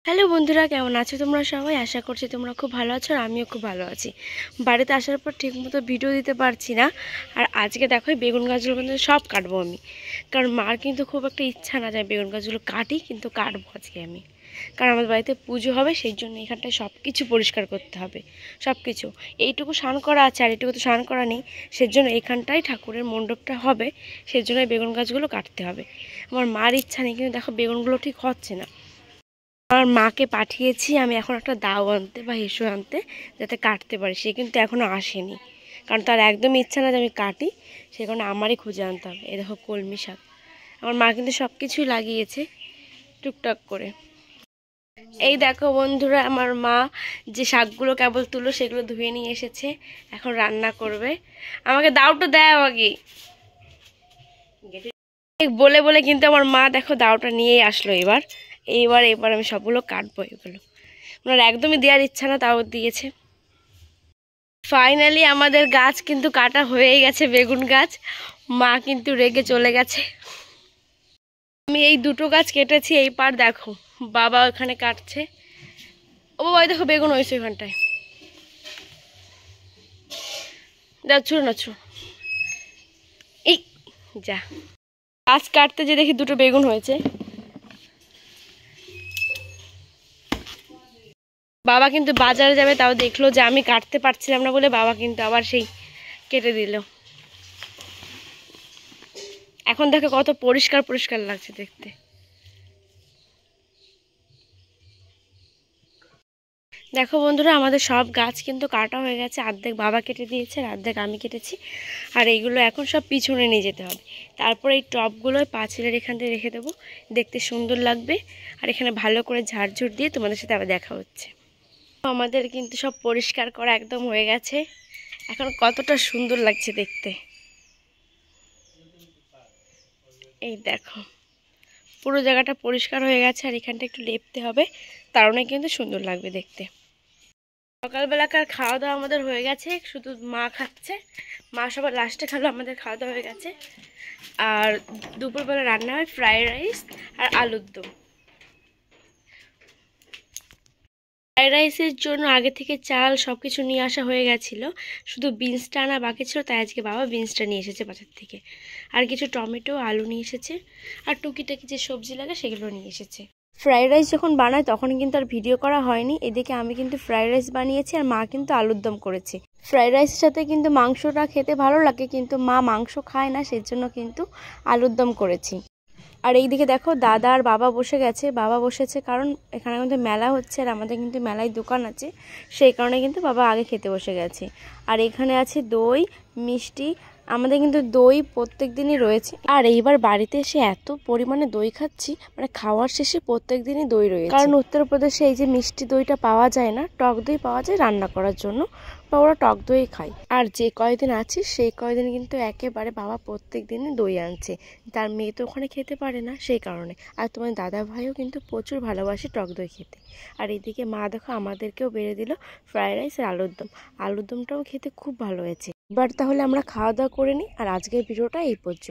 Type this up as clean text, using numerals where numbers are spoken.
Hello বন্ধুরা, কেমন আছো তোমরা সবাই? আশা করছি তোমরা খুব ভালো আছো আর আমিও খুব ভালো আছি। বাড়িতে আসার পর ঠিকমতো ভিডিও দিতে পারছি না। আর আজকে দেখো বেগুন গাছগুলো কিন্তু সব কাটবো আমি, কারণ মার কিন্তু খুব একটা ইচ্ছা না যায় বেগুন গাছগুলো কাটি, কিন্তু কাটবো আজকে আমি। কারণ আমাদের বাড়িতে পুজো হবে, সেই জন্য এখানটায় সব কিছু পরিষ্কার করতে হবে। সব কিছু এইটুকু স্নান করা আছে, আর এইটুকু তো স্নান করা নেই। সেজন্য এখানটায় ঠাকুরের মণ্ডপটা হবে, সেজন্য বেগুন গাছগুলো কাটতে হবে। আমার মার ইচ্ছা নেই, কিন্তু দেখো বেগুনগুলো ঠিক হচ্ছে না। আমার মাকে পাঠিয়েছি আমি এখন একটা দাও আনতে বা হেসো আনতে, যাতে কাটতে পারি। সে কিন্তু এখনও আসেনি, কারণ তার একদমই ইচ্ছা না যে আমি কাটি। সে কারণে আমারই খুঁজে আনতে হবে। এই দেখো কলমি শাক, আমার মা কিন্তু সব কিছুই লাগিয়েছে টুকটাক করে। এই দেখো বন্ধুরা, আমার মা যে শাকগুলো কেবল তুলো সেগুলো ধুয়ে নিয়ে এসেছে, এখন রান্না করবে। আমাকে দাওটা দেয় আগে বলে বলে, কিন্তু আমার মা দেখো দাওটা নিয়েই আসলো। এবার এইবার এবার আমি সবগুলো কাটবো। এগুলো ওনার একদমই দেওয়ার ইচ্ছা না, তাও দিয়েছে। ফাইনালি আমাদের গাছ কিন্তু কাটা হয়ে গেছে, বেগুন গাছ। মা কিন্তু রেগে চলে গেছে। আমি এই দুটো গাছ কেটেছি। এই পার দেখো বাবা ওখানে কাটছে। ও বাবা, দেখো বেগুন হয়েছে ওখানটায়। যাচ্ছ নাচ্ছ এই যা, গাছ কাটতে যে দেখি দুটো বেগুন হয়েছে। বাবা কিন্তু বাজারে যাবে, তাও দেখলো যে আমি কাটতে পারছিলাম না বলে বাবা কিন্তু আবার সেই কেটে দিল। এখন দেখো কত পরিষ্কার পরিষ্কার লাগছে দেখতে। দেখো বন্ধুরা, আমাদের সব গাছ কিন্তু কাটা হয়ে গেছে। অর্ধেক বাবা কেটে দিয়েছে আর অর্ধেক আমি কেটেছি। আর এইগুলো এখন সব পিছনে নিয়ে যেতে হবে। তারপর এই টবগুলোয় পাঁচিলের এখান থেকে রেখে দেবো, দেখতে সুন্দর লাগবে। আর এখানে ভালো করে ঝাড়ঝুড় দিয়ে তোমাদের সাথে আবার দেখা হচ্ছে। আমাদের কিন্তু সব পরিষ্কার করা একদম হয়ে গেছে। এখন কতটা সুন্দর লাগছে দেখতে। এই দেখো পুরো জায়গাটা পরিষ্কার হয়ে গেছে, আর এখানটা একটু লেপতে হবে, কারণে কিন্তু সুন্দর লাগবে দেখতে। সকালবেলাকার খাওয়া দাওয়া আমাদের হয়ে গেছে, শুধু মা খাচ্ছে। মা সবার লাস্টে খালো, আমাদের খাওয়া দাওয়া হয়ে গেছে। আর দুপুরবেলা রান্না হয় ফ্রাইড রাইস আর আলুর দম। ফ্রাইড রাইসের জন্য আগে থেকে চাল সব কিছু নিয়ে আসা হয়ে গেছিলো, শুধু বিনসটা আনা বাকি ছিল। তাই আজকে বাবা বিনসটা নিয়ে এসেছে বাজার থেকে। আর কিছু টমেটো আলু নিয়ে এসেছে, আর টুকিটাকি যে সবজি লাগে সেগুলো নিয়ে এসেছে। ফ্রাইড রাইস যখন বানায় তখন কিন্তু আর ভিডিও করা হয়নি। এদিকে আমি কিন্তু ফ্রাইড রাইস বানিয়েছি, আর মা কিন্তু আলুর দম করেছি। ফ্রাইড রাইসের সাথে কিন্তু মাংসটা খেতে ভালো লাগে, কিন্তু মা মাংস খায় না, সেজন্য কিন্তু আলুর দম করেছি। আর এইদিকে দেখো দাদা আর বাবা বসে গেছে। বাবা বসেছে কারণ এখানে কিন্তু মেলা হচ্ছে, আর আমাদের কিন্তু মেলায় দোকান আছে, সেই কারণে কিন্তু বাবা আগে খেতে বসে গেছে। আর এখানে আছে দই মিষ্টি। আমাদের কিন্তু দই প্রত্যেক দিনই রয়েছে। আর এইবার বাড়িতে এসে এত পরিমাণে দই খাচ্ছি, মানে খাওয়ার শেষে প্রত্যেক দিনই দই রয়েছে। কারণ উত্তরপ্রদেশে এই যে মিষ্টি দইটা পাওয়া যায় না, টক দই পাওয়া যায় রান্না করার জন্য, বা ওরা টক দই খায়। আর যে কয়দিন আছি সেই কয়দিন কিন্তু একেবারে বাবা প্রত্যেক দিনই দই আনছে। তার মেয়ে তো ওখানে খেতে পারে না, সেই কারণে। আর তোমার দাদা ভাইও কিন্তু প্রচুর ভালোবাসে টক দই খেতে। আর এদিকে মা দেখো আমাদেরকেও বেড়ে দিল ফ্রাইড রাইস আর আলুর দম। আলুর দমটাও খেতে খুব ভালো হয়েছে। এবার তাহলে আমরা খাওয়া দাওয়া করে নিই, আর আজকের ভিডিওটা এই পর্যন্ত।